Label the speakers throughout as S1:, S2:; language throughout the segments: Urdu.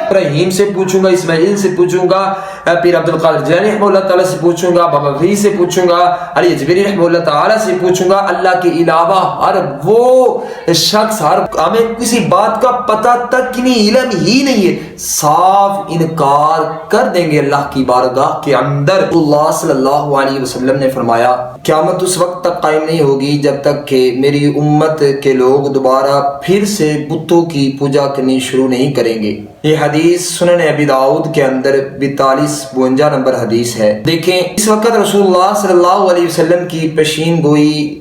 S1: ابراہیم سے پوچھوں گا، اسماعیل سے پوچھوں گا، پیر عبد القادر جیلانی رحمہ اللہ تعالیٰ سے پوچھوں گا، بابا فرید سے پوچھوں گا، علی اجمیری رحمہ اللہ تعالیٰ سے پوچھوں گا، اللہ کے علاوہ ہر وہ شخص، ہمیں کسی بات کا پتہ تک نہیں، علم ہی نہیں ہے، صاف انکار کر دیں گے اللہ کی بارگاہ کے اندر۔ اللہ صلی اللہ علیہ وسلم نے فرمایا قیامت اس وقت تک قائم نہیں ہوگی جب تک کہ میری امت کے لوگ دوبارہ پھر سے بتوں کی پوجا کرنی شروع نہیں کریں گے۔ یہ حدیث سنن ابی داؤد کے اندر 42-52 نمبر حدیث ہے۔ دیکھیں اس وقت رسول اللہ صلی اللہ علیہ وسلم کی پیشین گوئی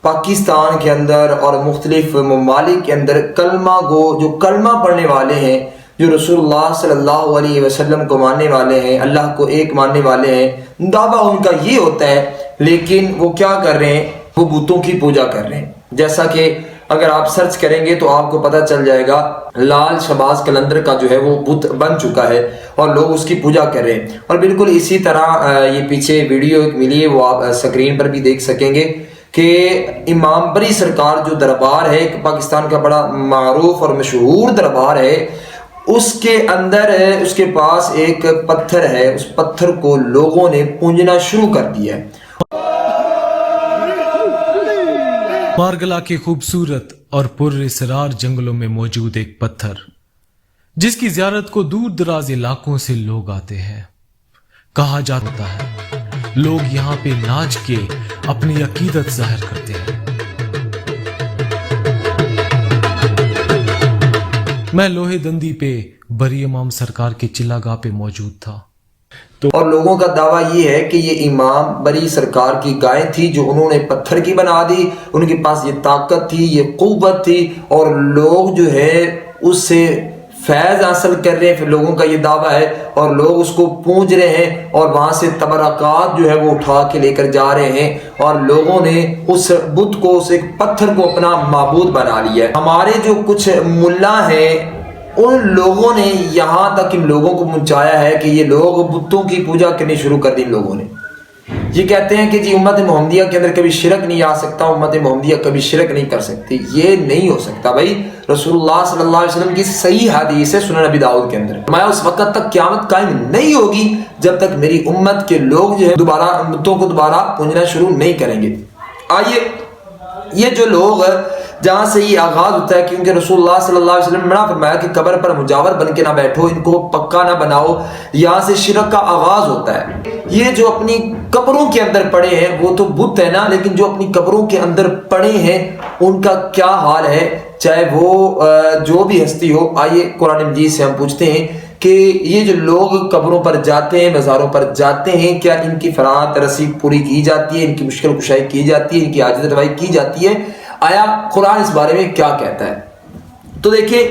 S1: پاکستان کے اندر اور مختلف ممالک کے اندر کلمہ گو، جو کلمہ پڑھنے والے ہیں، جو رسول اللہ صلی اللہ علیہ وسلم کو ماننے والے ہیں، اللہ کو ایک ماننے والے ہیں، دعویٰ ان کا یہ ہوتا ہے، لیکن وہ کیا کر رہے ہیں؟ وہ بتوں کی پوجا کر رہے ہیں۔ جیسا کہ اگر آپ سرچ کریں گے تو آپ کو پتہ چل جائے گا لال شہباز قلندر کا جو ہے وہ بت بن چکا ہے اور لوگ اس کی پوجا کر رہے ہیں۔ اور بالکل اسی طرح یہ پیچھے ویڈیو ملی ہے، وہ آپ سکرین پر بھی دیکھ سکیں گے کہ امام بری سرکار جو دربار ہے، پاکستان کا بڑا معروف اور مشہور دربار ہے، اس کے اندر اس کے پاس ایک پتھر ہے، اس پتھر کو لوگوں نے پونجنا شروع کر دیا ہے۔
S2: مارگلا کے خوبصورت اور پر اسرار جنگلوں میں موجود ایک پتھر، جس کی زیارت کو دور دراز علاقوں سے لوگ آتے ہیں۔ کہا جاتا ہے لوگ یہاں پہ ناچ کے اپنی عقیدت ظاہر کرتے ہیں۔ میں لوہے دندی پہ بری امام سرکار کے چلا گاہ پہ موجود تھا،
S1: اور لوگوں کا دعویٰ یہ ہے کہ یہ امام بری سرکار کی گائے تھی جو انہوں نے پتھر کی بنا دی، ان کے پاس یہ طاقت تھی، یہ قوت تھی، اور لوگ جو ہے اس سے فیض حاصل کر رہے ہیں۔ پھر لوگوں کا یہ دعویٰ ہے اور لوگ اس کو پونج رہے ہیں اور وہاں سے تبرکات جو ہے وہ اٹھا کے لے کر جا رہے ہیں، اور لوگوں نے اس بت کو، اس ایک پتھر کو اپنا معبود بنا لیا ہے۔ ہمارے جو کچھ ملا ہیں، ان لوگوں نے یہاں تک ان لوگوں کو پہنچایا ہے کہ یہ لوگ بتوں کی پوجا کرنی شروع کر دی۔ ان لوگوں نے یہ کہتے ہیں کہ جی امت محمدیہ کے اندر کبھی شرک نہیں آ سکتا، امت محمدیہ کبھی شرک نہیں کر سکتی۔ یہ نہیں ہو سکتا بھائی، رسول اللہ صلی اللہ علیہ وسلم کی صحیح حدیث ہے سنن ابی داؤد کے اندر، فرمایا اس وقت تک قیامت قائم نہیں ہوگی جب تک میری امت کے لوگ جو ہے دوبارہ بتوں کو دوبارہ پوجنا شروع نہیں کریں گے۔ آئیے یہ جو لوگ جہاں سے یہ آغاز ہوتا ہے، کیونکہ رسول اللہ صلی اللہ علیہ وسلم نے منع فرمایا کہ قبر پر مجاور بن کے نہ بیٹھو، ان کو پکا نہ بناؤ، یہاں سے شرک کا آغاز ہوتا ہے۔ یہ جو اپنی قبروں کے اندر پڑے ہیں وہ تو بت ہے نا، لیکن جو اپنی قبروں کے اندر پڑے ہیں ان کا کیا حال ہے، چاہے وہ جو بھی ہستی ہو۔ آئیے قرآن مجید سے ہم پوچھتے ہیں کہ یہ جو لوگ قبروں پر جاتے ہیں، مزاروں پر جاتے ہیں، کیا ان کی فراغت رسی پوری کی جاتی ہے، ان کی مشکل کشائی کی جاتی ہے، ان کی حاجت روائی کی جاتی ہے؟ آیا قرآن اس بارے میں کیا کہتا ہے؟ تو دیکھیں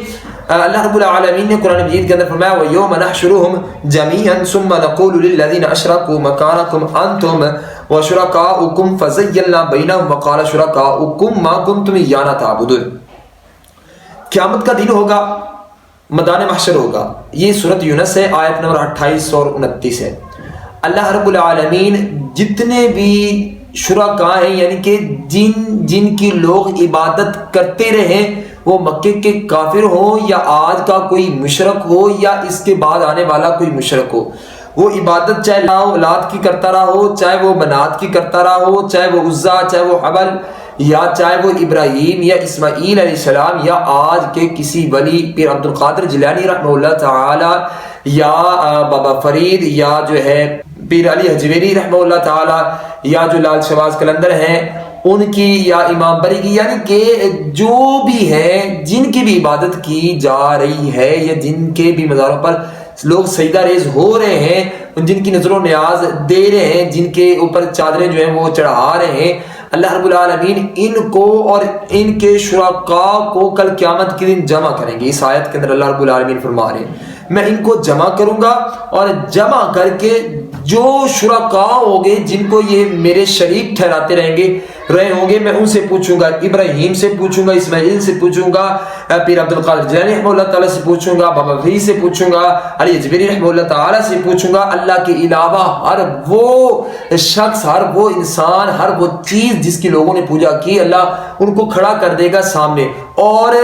S1: اللہ رب العالمین نے قرآن مجید کے اندر فرمایا وَيَوْمَ نَحْشُرُهُمْ جَمِيعًا ثُمَّ نَقُولُ لِلَّذِينَ أَشْرَكُوا مَكَانَكُمْ أَنْتُمْ وَشُرَكَاؤُكُمْ فَزَيَّلْنَا بَيْنَهُمْ وَقَالَ شُرَكَاؤُكُمْ مَا كُنْتُمْ إِيَّانَا تَعْبُدُونَ۔ قیامت کا دن ہوگا، میدان محشر ہوگا۔ یہ سورۃ یونس ہے، آیت نمبر 28 اور 29 ہے۔ اللہ رب العالمین جتنے بھی شرکاء ہیں، یعنی کہ جن کی لوگ عبادت کرتے رہے، وہ مکے کے کافر ہوں یا آج کا کوئی مشرک ہو یا اس کے بعد آنے والا کوئی مشرک ہو، وہ عبادت چاہے اولاد کی کرتا رہا ہو، چاہے وہ منات کی کرتا رہا ہو، چاہے وہ عزا، چاہے وہ حبل، یا چاہے وہ ابراہیم یا اسماعیل علیہ السلام، یا آج کے کسی ولی پیر عبد القادر جیلانی رحمہ اللہ تعالی، یا بابا فرید، یا جو ہے پیر علی حجویری رحمہ اللہ تعالی، یا جو لال شہباز قلندر ہیں ان کی، یا امام بری کی، یعنی کہ جو بھی ہیں جن کی بھی عبادت کی جا رہی ہے یا جن کے بھی مزاروں پر لوگ سجدہ ریز ہو رہے ہیں، جن کی نظر و نیاز دے رہے ہیں، جن کے اوپر چادریں جو ہیں وہ چڑھا رہے ہیں، اللہ رب العالمین ان کو اور ان کے شرکاء کو کل قیامت کے دن جمع کریں گے۔ اس آیت کے اندر اللہ رب العالمین فرما رہے ہیں میں ان کو جمع کروں گا، اور جمع کر کے جو شرکاء ہوں گے جن کو یہ میرے شریک ٹھہراتے رہے ہوں گے، میں ان سے پوچھوں گا، ابراہیم سے پوچھوں گا، اسماعیل سے پوچھوں گا، پیر عبد القادر جیلانی رحمہ اللہ تعالیٰ سے پوچھوں گا، بابا فرید سے پوچھوں گا، علی اجمیری رحمہ اللہ تعالیٰ سے پوچھوں گا۔ اللہ کے علاوہ ہر وہ شخص، ہر وہ انسان، ہر وہ چیز جس کی لوگوں نے پوجا کی، اللہ ان کو کھڑا کر دے گا سامنے، اور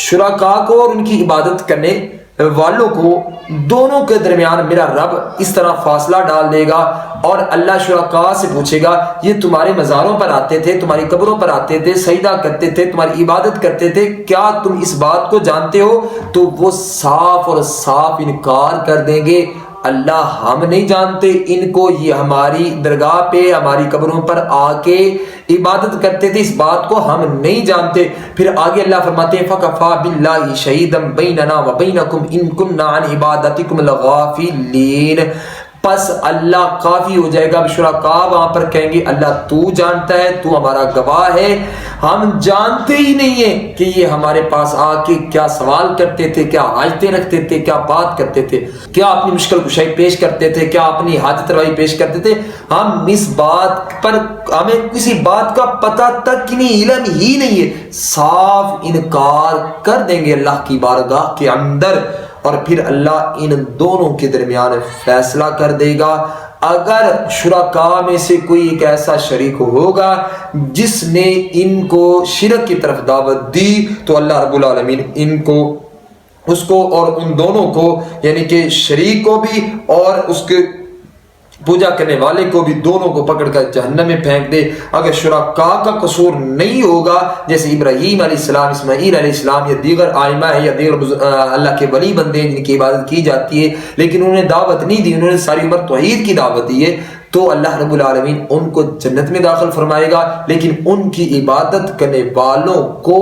S1: شرکاء کو اور ان کی عبادت کرنے والوں کو دونوں کے درمیان میرا رب اس طرح فاصلہ ڈال دے گا، اور اللہ شرکاء سے پوچھے گا یہ تمہارے مزاروں پر آتے تھے، تمہاری قبروں پر آتے تھے، سجدہ کرتے تھے، تمہاری عبادت کرتے تھے، کیا تم اس بات کو جانتے ہو؟ تو وہ صاف اور صاف انکار کر دیں گے، اللہ ہم نہیں جانتے ان کو، یہ ہماری درگاہ پہ ہماری قبروں پر آ کے عبادت کرتے تھے، اس بات کو ہم نہیں جانتے۔ پھر آگے اللہ فرماتے ہیں فَكَفَى بِاللَّهِ شَهِيدًا بَيْنَنَا وَبَيْنَكُمْ إِن كُنَّا عَنْ عِبَادَتِكُمْ لَغَافِلِينَ۔ پس اللہ کافی ہو جائے گا، شرکاء وہاں پر کہیں گے اللہ تو جانتا ہے، تو ہمارا گواہ ہے، ہم جانتے ہی نہیں ہیں کہ یہ ہمارے پاس آ کے کیا سوال کرتے تھے، کیا حاجتیں رکھتے تھے، کیا بات کرتے تھے، کیا اپنی مشکل کشائی پیش کرتے تھے، کیا اپنی حاجت روائی پیش کرتے تھے۔ ہم اس بات پر ہمیں کسی بات کا پتہ تک کی نہیں، علم ہی نہیں ہے، صاف انکار کر دیں گے اللہ کی بارگاہ کے اندر، اور پھر اللہ ان دونوں کے درمیان فیصلہ کر دے گا۔ اگر شرکاء میں سے کوئی ایک ایسا شریک ہوگا جس نے ان کو شرک کی طرف دعوت دی، تو اللہ رب العالمین ان کو، اس کو اور ان دونوں کو، یعنی کہ شریک کو بھی اور اس کے پوجا کرنے والے کو بھی، دونوں کو پکڑ کر جہنم میں پھینک دے۔ اگر شرکاء کا قصور نہیں ہوگا، جیسے ابراہیم علیہ السلام، اسماعیل علیہ السلام یا دیگر آئمہ ہے یا دیگر اللہ کے ولی بندے ہیں جن کی عبادت کی جاتی ہے، لیکن انہوں نے دعوت نہیں دی، انہوں نے ساری عمر توحید کی دعوت دی ہے، تو اللہ رب العالمین ان کو جنت میں داخل فرمائے گا، لیکن ان کی عبادت کرنے والوں کو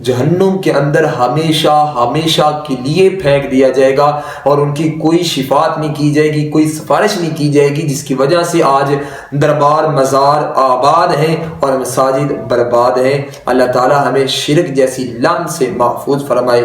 S1: جہنم کے اندر ہمیشہ ہمیشہ کے لیے پھینک دیا جائے گا، اور ان کی کوئی شفاعت نہیں کی جائے گی، کوئی سفارش نہیں کی جائے گی، جس کی وجہ سے آج دربار مزار آباد ہیں اور مساجد برباد ہیں۔ اللہ تعالی ہمیں شرک جیسی لعنت سے محفوظ فرمائے۔